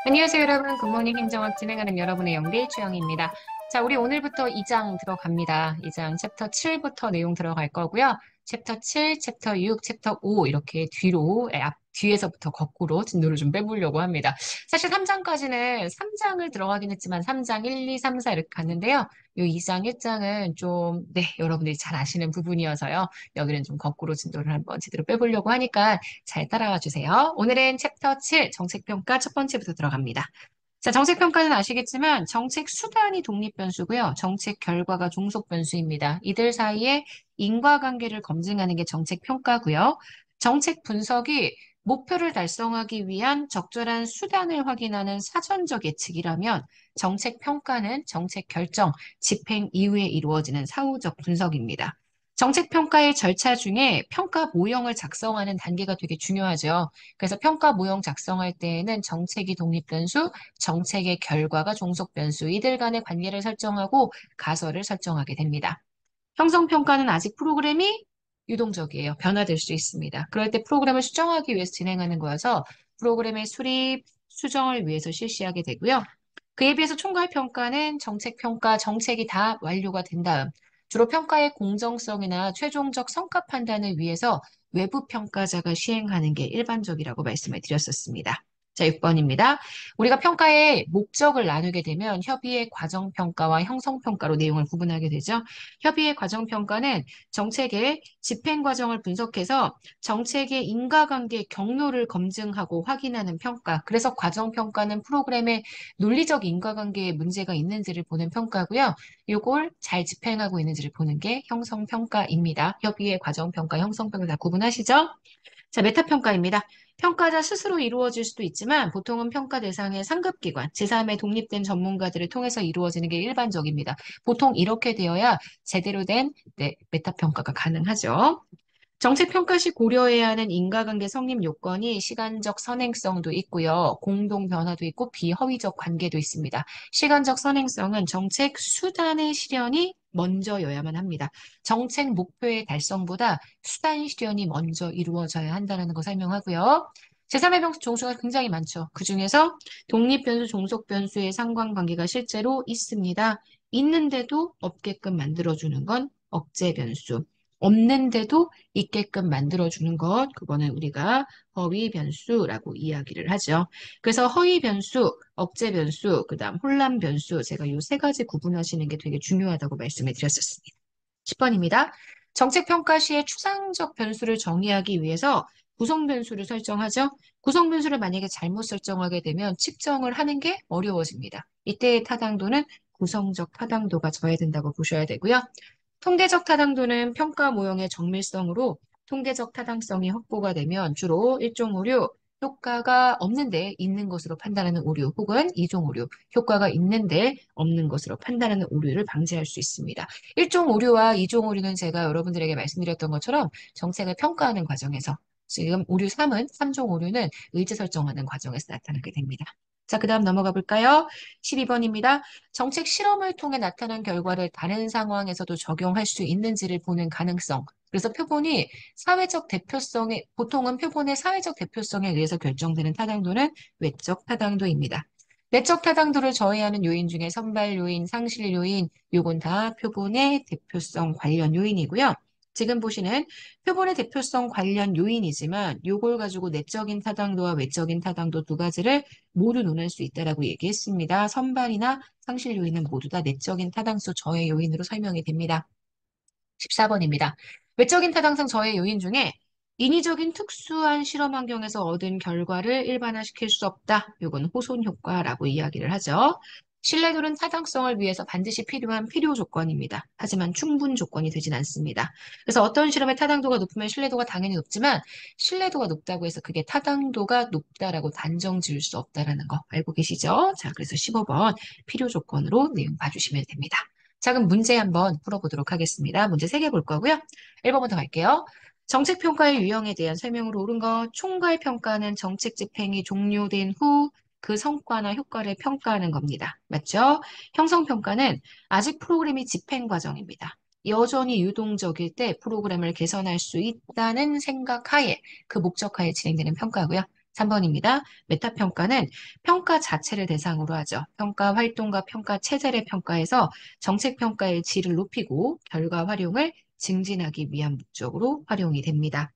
안녕하세요, 여러분. 굿모닝 행정학 진행하는 여러분의 영디 주영입니다. 자, 우리 오늘부터 2장 들어갑니다. 2장 챕터 7부터 내용 들어갈 거고요. 챕터 7, 챕터 6, 챕터 5 이렇게 뒤에서부터 거꾸로 진도를 좀 빼보려고 합니다. 사실 3장까지는 3장을 들어가긴 했지만 3장 1, 2, 3, 4 이렇게 갔는데요. 이 2장 1장은 좀, 네, 여러분들이 잘 아시는 부분이어서요. 여기는 좀 거꾸로 진도를 한번 제대로 빼보려고 하니까 잘 따라와 주세요. 오늘은 챕터 7 정책평가 첫 번째부터 들어갑니다. 자, 정책평가는 아시겠지만 정책 수단이 독립변수고요. 정책 결과가 종속변수입니다. 이들 사이에 인과관계를 검증하는 게 정책평가고요. 정책 분석이 목표를 달성하기 위한 적절한 수단을 확인하는 사전적 예측이라면 정책평가는 정책 결정, 집행 이후에 이루어지는 사후적 분석입니다. 정책평가의 절차 중에 평가 모형을 작성하는 단계가 되게 중요하죠. 그래서 평가 모형 작성할 때에는 정책이 독립변수, 정책의 결과가 종속변수, 이들 간의 관계를 설정하고 가설을 설정하게 됩니다. 형성평가는 아직 프로그램이 유동적이에요. 변화될 수 있습니다. 그럴 때 프로그램을 수정하기 위해서 진행하는 거여서 프로그램의 수립, 수정을 위해서 실시하게 되고요. 그에 비해서 총괄평가는 정책평가, 정책이 다 완료가 된 다음 주로 평가의 공정성이나 최종적 성과 판단을 위해서 외부 평가자가 시행하는 게 일반적이라고 말씀을 드렸었습니다. 자, 6번입니다. 우리가 평가의 목적을 나누게 되면 협의의 과정평가와 형성평가로 내용을 구분하게 되죠. 협의의 과정평가는 정책의 집행 과정을 분석해서 정책의 인과관계 경로를 검증하고 확인하는 평가. 그래서 과정평가는 프로그램의 논리적 인과관계에 문제가 있는지를 보는 평가고요. 이걸 잘 집행하고 있는지를 보는 게 형성평가입니다. 협의의 과정평가, 형성평가 다 구분하시죠? 자, 메타평가입니다. 평가자 스스로 이루어질 수도 있지만 보통은 평가 대상의 상급기관, 제3의 독립된 전문가들을 통해서 이루어지는 게 일반적입니다. 보통 이렇게 되어야 제대로 된 메타평가가 가능하죠. 정책평가 시 고려해야 하는 인과관계 성립 요건이 시간적 선행성도 있고요. 공동 변화도 있고 비허위적 관계도 있습니다. 시간적 선행성은 정책 수단의 실현이 먼저여야만 합니다. 정책 목표의 달성보다 수단 실현이 먼저 이루어져야 한다는 거 설명하고요. 제3의 변수 종수가 굉장히 많죠. 그중에서 독립변수, 종속변수의 상관관계가 실제로 있습니다. 있는데도 없게끔 만들어주는 건 억제변수. 없는데도 있게끔 만들어주는 것, 그거는 우리가 허위 변수라고 이야기를 하죠. 그래서 허위 변수, 억제 변수, 그다음 혼란 변수, 제가 이 세 가지 구분하시는 게 되게 중요하다고 말씀을 드렸었습니다. 10번입니다. 정책 평가 시에 추상적 변수를 정의하기 위해서 구성 변수를 설정하죠. 구성 변수를 만약에 잘못 설정하게 되면 측정을 하는 게 어려워집니다. 이때의 타당도는 구성적 타당도가 져야 된다고 보셔야 되고요. 통계적 타당도는 평가 모형의 정밀성으로 통계적 타당성이 확보가 되면 주로 일종 오류, 효과가 없는데 있는 것으로 판단하는 오류 혹은 이종 오류, 효과가 있는데 없는 것으로 판단하는 오류를 방지할 수 있습니다. 일종 오류와 이종 오류는 제가 여러분들에게 말씀드렸던 것처럼 정책을 평가하는 과정에서 지금 오류 3은, 3종 오류는 의제 설정하는 과정에서 나타나게 됩니다. 자, 그 다음 넘어가 볼까요? 12번입니다. 정책 실험을 통해 나타난 결과를 다른 상황에서도 적용할 수 있는지를 보는 가능성. 그래서 표본이 사회적 대표성에, 보통은 표본의 사회적 대표성에 의해서 결정되는 타당도는 외적 타당도입니다. 내적 타당도를 저해하는 요인 중에 선발 요인, 상실 요인, 요건 다 표본의 대표성 관련 요인이고요. 지금 보시는 표본의 대표성 관련 요인이지만 요걸 가지고 내적인 타당도와 외적인 타당도 두 가지를 모두 논할 수 있다라고 얘기했습니다. 선발이나 상실 요인은 모두 다 내적인 타당성 저해 요인으로 설명이 됩니다. 14번입니다. 외적인 타당성 저해 요인 중에 인위적인 특수한 실험 환경에서 얻은 결과를 일반화시킬 수 없다. 이건 호손 효과라고 이야기를 하죠. 신뢰도는 타당성을 위해서 반드시 필요한 필요 조건입니다. 하지만 충분 조건이 되진 않습니다. 그래서 어떤 실험의 타당도가 높으면 신뢰도가 당연히 높지만 신뢰도가 높다고 해서 그게 타당도가 높다라고 단정 지을 수 없다라는 거 알고 계시죠? 자, 그래서 15번 필요 조건으로 내용 봐주시면 됩니다. 자, 그럼 문제 한번 풀어보도록 하겠습니다. 문제 3개 볼 거고요. 1번부터 갈게요. 정책평가의 유형에 대한 설명으로 옳은 것. 총괄평가는 정책 집행이 종료된 후 그 성과나 효과를 평가하는 겁니다. 맞죠? 형성평가는 아직 프로그램이 집행 과정입니다. 여전히 유동적일 때 프로그램을 개선할 수 있다는 생각하에 그 목적하에 진행되는 평가고요. 3번입니다. 메타평가는 평가 자체를 대상으로 하죠. 평가 활동과 평가 체제를 평가해서 정책 평가의 질을 높이고 결과 활용을 증진하기 위한 목적으로 활용이 됩니다.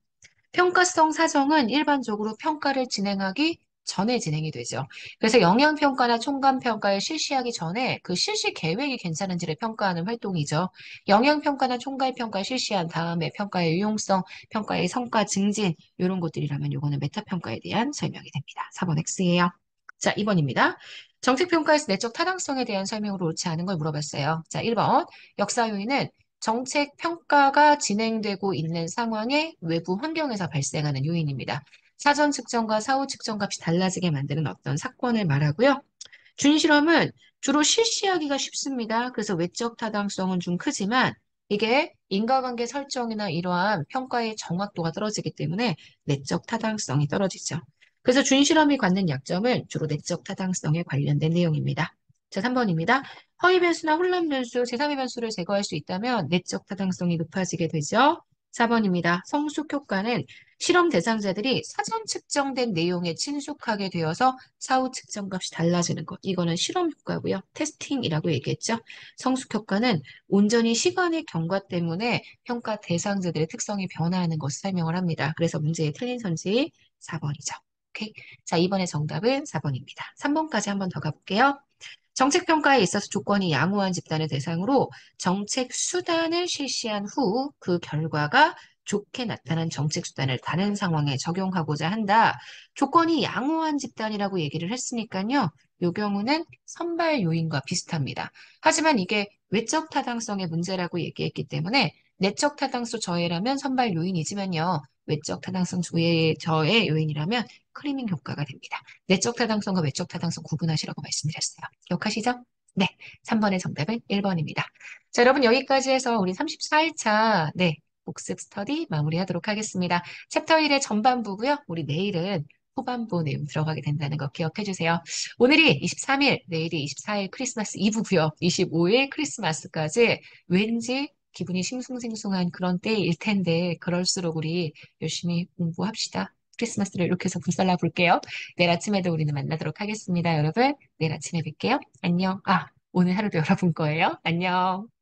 평가성 사정은 일반적으로 평가를 진행하기 전에 진행이 되죠. 그래서 영양평가나 총감평가를 실시하기 전에 그 실시 계획이 괜찮은지를 평가하는 활동이죠. 영양평가나 총괄평가 실시한 다음에 평가의 유용성, 평가의 성과 증진, 이런 것들이라면 요거는 메타평가에 대한 설명이 됩니다. 4번 X예요. 자, 2번입니다. 정책평가에서 내적 타당성에 대한 설명으로 옳지 않은 걸 물어봤어요. 자, 1번. 역사 요인은 정책 평가가 진행되고 있는 상황의 외부 환경에서 발생하는 요인입니다. 사전 측정과 사후 측정 값이 달라지게 만드는 어떤 사건을 말하고요. 준실험은 주로 실시하기가 쉽습니다. 그래서 외적 타당성은 좀 크지만 이게 인과관계 설정이나 이러한 평가의 정확도가 떨어지기 때문에 내적 타당성이 떨어지죠. 그래서 준실험이 갖는 약점은 주로 내적 타당성에 관련된 내용입니다. 자, 3번입니다. 허위 변수나 혼란 변수, 제3의 변수를 제거할 수 있다면 내적 타당성이 높아지게 되죠. 4번입니다. 성숙 효과는 실험 대상자들이 사전 측정된 내용에 친숙하게 되어서 사후 측정 값이 달라지는 것. 이거는 실험 효과고요. 테스팅이라고 얘기했죠. 성숙 효과는 온전히 시간의 경과 때문에 평가 대상자들의 특성이 변화하는 것을 설명을 합니다. 그래서 문제의 틀린 선지 4번이죠. 오케이. 자, 이번에 정답은 4번입니다. 3번까지 한번 더 가볼게요. 정책 평가에 있어서 조건이 양호한 집단을 대상으로 정책 수단을 실시한 후 그 결과가 좋게 나타난 정책 수단을 다른 상황에 적용하고자 한다. 조건이 양호한 집단이라고 얘기를 했으니까요. 이 경우는 선발 요인과 비슷합니다. 하지만 이게 외적 타당성의 문제라고 얘기했기 때문에 내적 타당성 저해라면 선발 요인이지만요. 외적 타당성 저해 요인이라면 크리밍 효과가 됩니다. 내적 타당성과 외적 타당성 구분하시라고 말씀드렸어요. 기억하시죠? 네, 3번의 정답은 1번입니다. 자, 여러분 여기까지 해서 우리 34일차 복습 스터디 마무리하도록 하겠습니다. 챕터 1의 전반부고요. 우리 내일은 후반부 내용 들어가게 된다는 거 기억해 주세요. 오늘이 23일, 내일이 24일 크리스마스 이브고요. 25일 크리스마스까지 왠지 기분이 싱숭생숭한 그런 때일 텐데 그럴수록 우리 열심히 공부합시다. 크리스마스를 이렇게 해서 불살라 볼게요. 내일 아침에도 우리는 만나도록 하겠습니다, 여러분. 내일 아침에 뵐게요. 안녕. 아, 오늘 하루도 여러분 거예요. 안녕.